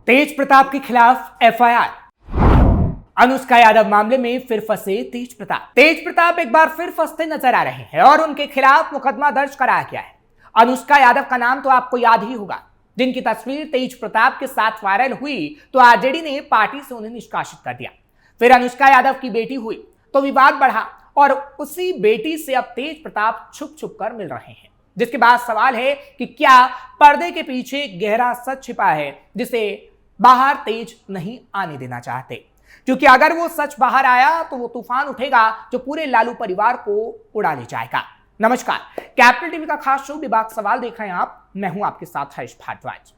तेज प्रताप के खिलाफ एफआईआर। अनुष्का यादव मामले में फिर फंसे तेज प्रताप। तेज प्रताप एक बार फिर फंसते नजर आ रहे हैं और उनके खिलाफ मुकदमा दर्ज कराया गया है। अनुष्का यादव का नाम तो आपको याद ही होगा, जिनकी तस्वीर तेज प्रताप के साथ वायरल हुई तो आरजेडी ने पार्टी से उन्हें निष्कासित कर दिया। फिर अनुष्का यादव की बेटी हुई तो विवाद बढ़ा और उसी बेटी से अब तेज प्रताप छुप छुप कर मिल रहे हैं, जिसके बाद सवाल है कि क्या पर्दे के पीछे गहरा सच छिपा है जिसे बाहर तेज नहीं आने देना चाहते, क्योंकि अगर वो सच बाहर आया तो वो तूफान उठेगा जो पूरे लालू परिवार को उड़ा ले जाएगा। नमस्कार, कैपिटल टीवी का खास शो विभाग सवाल देख रहे हैं आप। मैं हूं आपके साथ हर्ष भारद्वाज।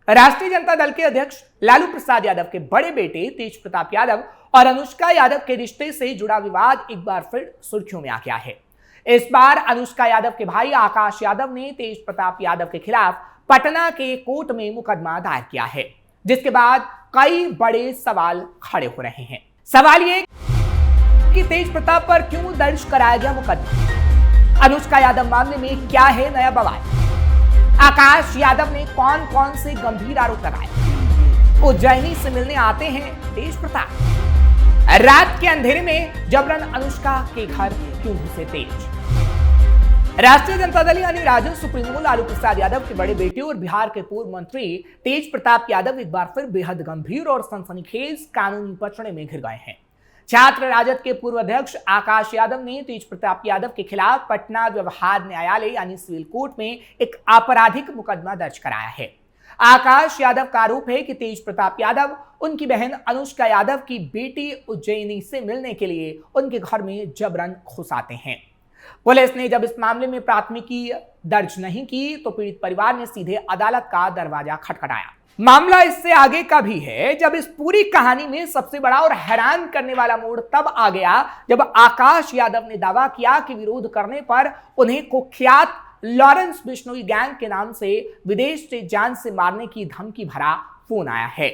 राष्ट्रीय जनता दल के अध्यक्ष लालू प्रसाद यादव के बड़े बेटे तेज प्रताप यादव और अनुष्का यादव के रिश्ते से जुड़ा विवाद एक बार फिर सुर्खियों में आ गया है। इस बार अनुष्का यादव के भाई आकाश यादव ने तेज प्रताप यादव के खिलाफ पटना के कोर्ट में मुकदमा दायर किया है, जिसके बाद कई बड़े सवाल खड़े हो रहे हैं। सवाल ये कि तेज प्रताप पर क्यों दर्ज कराया गया मुकदमा, अनुष्का यादव मामले में क्या है नया बवाल, आकाश यादव ने कौन कौन से गंभीर आरोप लगाए, उज्जैनी से मिलने आते हैं तेज प्रताप, रात के अंधेरे में जबरन अनुष्का के घर क्यों घुसे तेज। राष्ट्रीय जनता दल यानी राजद सुप्रीमो लालू प्रसाद यादव के बड़े बेटे और बिहार के पूर्व मंत्री तेज प्रताप यादव एक बार फिर बेहद गंभीर और सनसनीखेज कानूनी पचड़े में घिर गए हैं। छात्र राजद के पूर्व अध्यक्ष आकाश यादव ने तेज प्रताप यादव के खिलाफ पटना व्यवहार न्यायालय यानी सिविल कोर्ट में एक आपराधिक मुकदमा दर्ज कराया है। आकाश यादव का आरोप है कि तेज प्रताप यादव उनकी बहन अनुष्का यादव की बेटी उज्जैनी से मिलने के लिए उनके घर में जबरन घुस आते हैं। पुलिस ने जब इस मामले में प्राथमिकी दर्ज नहीं की तो पीड़ित परिवार ने सीधे अदालत का दरवाजा खटखटाया। मामला इससे आगे का भी है, जब इस पूरी कहानी में सबसे बड़ा और हैरान करने वाला मोड़ तब आ गया जब आकाश यादव ने दावा किया कि विरोध करने पर उन्हें कुख्यात लॉरेंस बिश्नोई गैंग के नाम से विदेश से जान से मारने की धमकी भरा फोन आया है।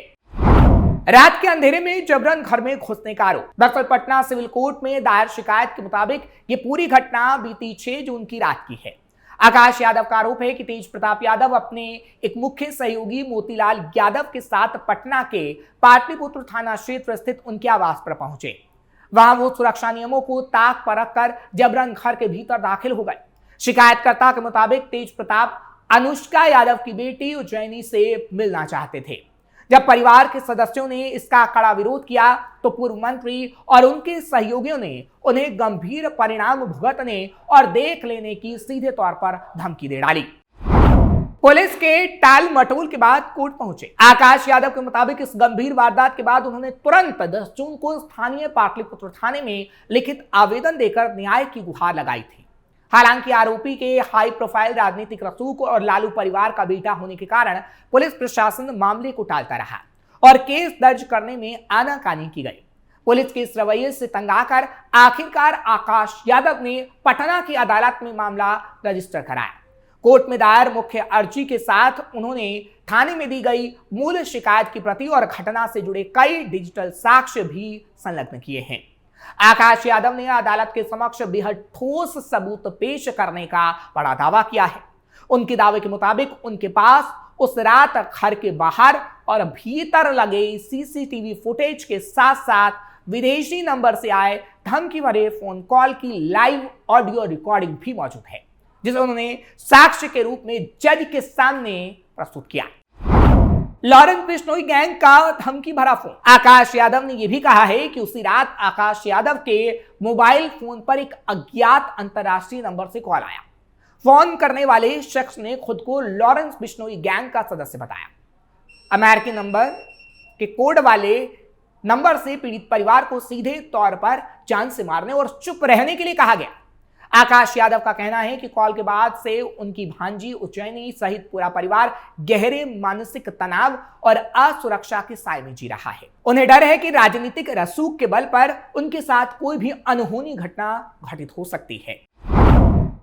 रात के अंधेरे में जबरन घर में घुसने का आरोप। दरअसल पटना सिविल कोर्ट में दायर शिकायत के मुताबिक ये पूरी घटना बीती 6 जून की रात की है। आकाश यादव का आरोप है कि तेज प्रताप यादव अपने एक मुख्य सहयोगी मोतीलाल यादव के साथ पटना के पाटलिपुत्र थाना क्षेत्र स्थित उनके आवास पर पहुंचे। वहां वो सुरक्षा नियमों को ताक पर रखकर जबरन घर के भीतर दाखिल हो गए। शिकायतकर्ता के मुताबिक तेज प्रताप अनुष्का यादव की बेटी उज्जैनी से मिलना चाहते थे। जब परिवार के सदस्यों ने इसका कड़ा विरोध किया तो पूर्व मंत्री और उनके सहयोगियों ने उन्हें गंभीर परिणाम भुगतने और देख लेने की सीधे तौर पर धमकी दे डाली। पुलिस के टाल मटोल के बाद कोर्ट पहुंचे। आकाश यादव के मुताबिक इस गंभीर वारदात के बाद उन्होंने तुरंत 10 जून को स्थानीय पाटलिपुत्र थाने में लिखित आवेदन देकर न्याय की गुहार लगाई थी। हालांकि आरोपी के हाई प्रोफाइल राजनीतिक रसूख और लालू परिवार का बेटा होने के कारण पुलिस प्रशासन मामले को टालता रहा और केस दर्ज करने में आनाकानी की गई। पुलिस के इस रवैये से तंग आकर आखिरकार आकाश यादव ने पटना की अदालत में मामला रजिस्टर कराया। कोर्ट में दायर मुख्य अर्जी के साथ उन्होंने थाने में दी गई मूल शिकायत की प्रति और घटना से जुड़े कई डिजिटल साक्ष्य भी संलग्न किए हैं। आकाश यादव ने अदालत के समक्ष बेहद ठोस सबूत पेश करने का बड़ा दावा किया है। उनके दावे के मुताबिक उनके पास उस रात घर के बाहर और भीतर लगे सीसीटीवी फुटेज के साथ साथ विदेशी नंबर से आए धमकी भरे फोन कॉल की लाइव ऑडियो रिकॉर्डिंग भी मौजूद है, जिसे उन्होंने साक्ष्य के रूप में जज के सामने प्रस्तुत किया। लॉरेंस बिश्नोई गैंग का धमकी भरा फोन। आकाश यादव ने यह भी कहा है कि उसी रात आकाश यादव के मोबाइल फोन पर एक अज्ञात अंतरराष्ट्रीय नंबर से कॉल आया। फोन करने वाले शख्स ने खुद को लॉरेंस बिश्नोई गैंग का सदस्य बताया। अमेरिकी नंबर के कोड वाले नंबर से पीड़ित परिवार को सीधे तौर पर जान से मारने और चुप रहने के लिए कहा गया। आकाश यादव का कहना है कि कॉल के बाद से उनकी भांजी उज्जैनी सहित पूरा परिवार गहरे मानसिक तनाव और असुरक्षा के साए में जी रहा है। उन्हें डर है कि राजनीतिक रसूख के बल पर उनके साथ कोई भी अनहोनी घटना घटित हो सकती है।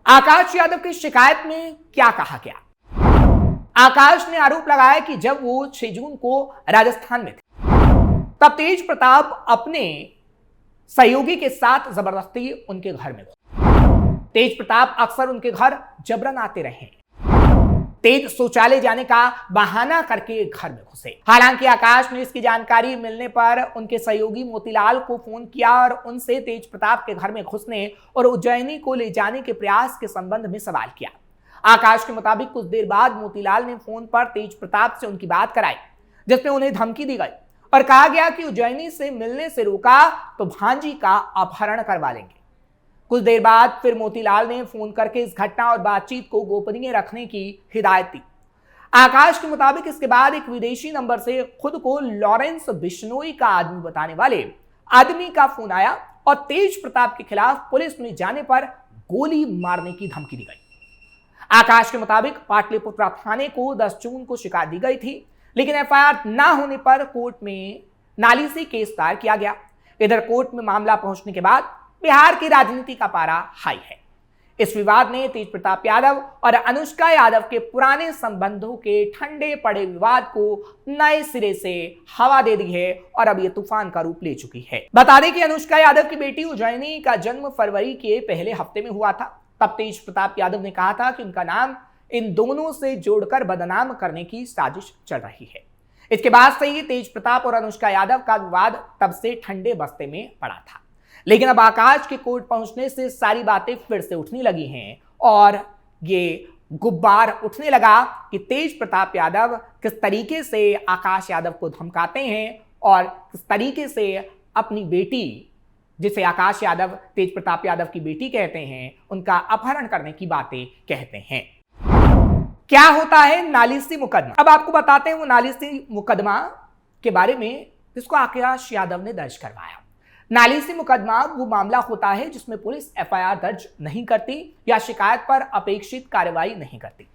आकाश यादव की शिकायत में क्या कहा गया? आकाश ने आरोप लगाया कि जब वो 6 जून को राजस्थान में थे तब तेज प्रताप अपने सहयोगी के साथ जबरदस्ती उनके घर में। तेज प्रताप अक्सर उनके घर जबरन आते रहे। तेज शौचालय जाने का बहाना करके घर में घुसे। हालांकि आकाश ने इसकी जानकारी मिलने पर उनके सहयोगी मोतीलाल को फोन किया और उनसे तेज प्रताप के घर में घुसने और उज्जैनी को ले जाने के प्रयास के संबंध में सवाल किया। आकाश के मुताबिक कुछ देर बाद मोतीलाल ने फोन पर तेज प्रताप से उनकी बात कराई, जिसमें उन्हें धमकी दी गई और कहा गया कि उज्जैनी से मिलने से रोका तो भांजी का अपहरण करवा लेंगे। कुछ देर बाद फिर मोतीलाल ने फोन करके इस घटना और बातचीत को गोपनीय रखने की हिदायत दी। आकाश के मुताबिक इसके बाद एक विदेशी नंबर से खुद को लॉरेंस बिश्नोई का आदमी बताने वाले आदमी का फोन आया और तेज प्रताप के खिलाफ पुलिस में जाने पर गोली मारने की धमकी दी गई। आकाश के मुताबिक पाटलिपुत्रा थाने को 10 जून को शिकायत दी गई थी, लेकिन एफआईआर ना होने पर कोर्ट में नाली से केस दायर किया गया। इधर कोर्ट में मामला पहुंचने के बाद बिहार की राजनीति का पारा हाई है। इस विवाद ने तेज प्रताप यादव और अनुष्का यादव के पुराने संबंधों के ठंडे पड़े विवाद को नए सिरे से हवा दे दी है और अब ये तूफान का रूप ले चुकी है। बता दें कि अनुष्का यादव की बेटी उज्जैनी का जन्म फरवरी के पहले हफ्ते में हुआ था। तब तेज प्रताप यादव ने कहा था कि उनका नाम इन दोनों से जोड़कर बदनाम करने की साजिश चल रही है। इसके बाद से ही तेज प्रताप और अनुष्का यादव का विवाद तब से ठंडे बस्ते में पड़ा था, लेकिन अब आकाश के कोर्ट पहुंचने से सारी बातें फिर से उठने लगी हैं और ये गुब्बार उठने लगा कि तेज प्रताप यादव किस तरीके से आकाश यादव को धमकाते हैं और किस तरीके से अपनी बेटी, जिसे आकाश यादव तेज प्रताप यादव की बेटी कहते हैं, उनका अपहरण करने की बातें कहते हैं। क्या होता है नालिसी मुकदमा? अब आपको बताते हैं वो नालिसी मुकदमा के बारे में जिसको आकाश यादव ने दर्ज करवाया। नालिसी मुकदमा वो मामला होता है जिसमें पुलिस एफआईआर दर्ज नहीं करती या शिकायत पर अपेक्षित कार्रवाई नहीं करती।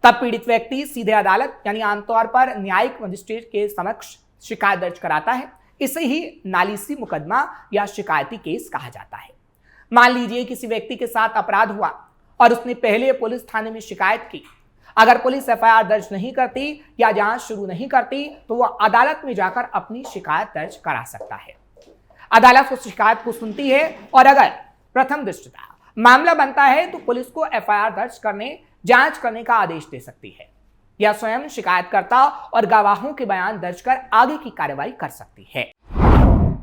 तब पीड़ित व्यक्ति सीधे अदालत यानी आमतौर पर न्यायिक मजिस्ट्रेट के समक्ष शिकायत दर्ज कराता है। इसे ही नालिसी मुकदमा या शिकायती केस कहा जाता है। मान लीजिए किसी व्यक्ति के साथ अपराध हुआ और उसने पहले पुलिस थाने में शिकायत की। अगर पुलिस एफआईआर दर्ज नहीं करती या जांच शुरू नहीं करती तो वह अदालत में जाकर अपनी शिकायत दर्ज करा सकता है। अदालत उस शिकायत को सुनती है और अगर प्रथम दृष्टया मामला बनता है तो पुलिस को एफआईआर दर्ज करने, जांच करने का आदेश दे सकती है या स्वयं शिकायतकर्ता और गवाहों के बयान दर्ज कर आगे की कार्रवाई कर सकती है।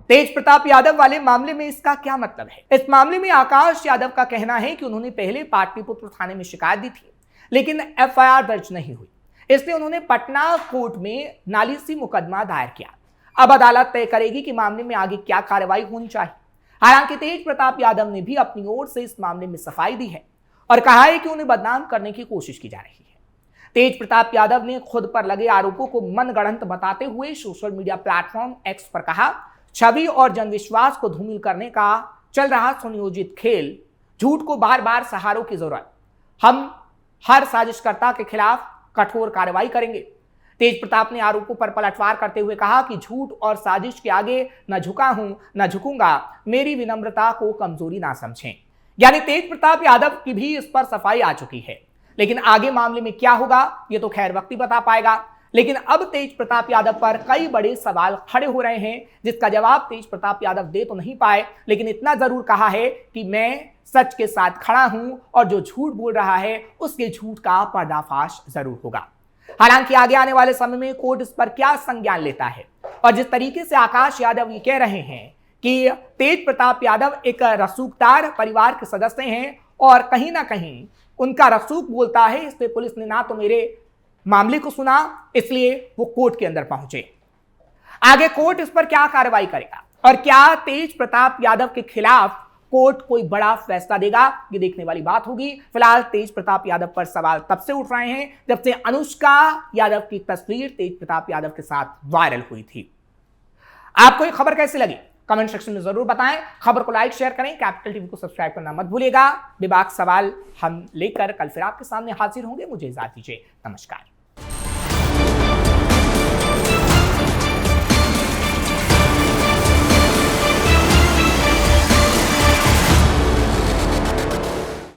तेज प्रताप यादव वाले मामले में इसका क्या मतलब है? इस मामले में आकाश यादव का कहना है कि उन्होंने पहले पाटलिपुत्र थाने में शिकायत दी थी, लेकिन एफआईआर दर्ज नहीं हुई, इसलिए उन्होंने पटना कोर्ट में नालिसी मुकदमा दायर किया। अब अदालत तय करेगी कि मामले में आगे क्या कार्रवाई होनी चाहिए। हालांकि तेज प्रताप यादव ने भी अपनी ओर से इस मामले में सफाई दी है और कहा है कि उन्हें बदनाम करने की कोशिश की जा रही है। तेज प्रताप यादव ने खुद पर लगे आरोपों को मनगढ़ंत बताते हुए सोशल मीडिया प्लेटफॉर्म एक्स पर कहा, छवि और जनविश्वास को धूमिल करने का चल रहा सुनियोजित खेल, झूठ को बार बार सहारों की जरूरत। हम हर साजिशकर्ता के खिलाफ कठोर कार्रवाई करेंगे। तेज प्रताप ने आरोपों पर पलटवार करते हुए कहा कि झूठ और साजिश के आगे न झुका हूं न झुकूंगा, मेरी विनम्रता को कमजोरी ना समझें। यानी तेज प्रताप यादव की भी इस पर सफाई आ चुकी है, लेकिन आगे मामले में क्या होगा ये तो खैर वक्त ही बता पाएगा। लेकिन अब तेज प्रताप यादव पर कई बड़े सवाल खड़े हो रहे हैं, जिसका जवाब तेज प्रताप यादव दे तो नहीं पाए, लेकिन इतना जरूर कहा है कि मैं सच के साथ खड़ा हूं और जो झूठ बोल रहा है उसके झूठ का पर्दाफाश जरूर होगा। हालांकि आगे आने वाले समय में कोर्ट इस पर क्या संज्ञान लेता है और जिस तरीके से आकाश यादव ये कह रहे हैं कि तेज प्रताप यादव एक रसूखदार परिवार के सदस्य हैं और कहीं ना कहीं उनका रसूख बोलता है, इसलिए पुलिस ने ना तो मेरे मामले को सुना, इसलिए वो कोर्ट के अंदर पहुंचे। आगे कोर्ट इस पर क्या कार्रवाई करेगा और क्या तेज प्रताप यादव के खिलाफ कोर्ट कोई बड़ा फैसला देगा, ये देखने वाली बात होगी। फिलहाल तेज प्रताप यादव पर सवाल तब से उठ रहे हैं जब से अनुष्का यादव की तस्वीर तेज प्रताप यादव के साथ वायरल हुई थी। आपको ये खबर कैसी लगी कमेंट सेक्शन में जरूर बताएं। खबर को लाइक शेयर करें, कैपिटल टीवी को सब्सक्राइब करना मत भूलिएगा। बेबाक सवाल हम लेकर कल फिर आपके सामने हाजिर होंगे। मुझे इजाजत दीजिए, नमस्कार।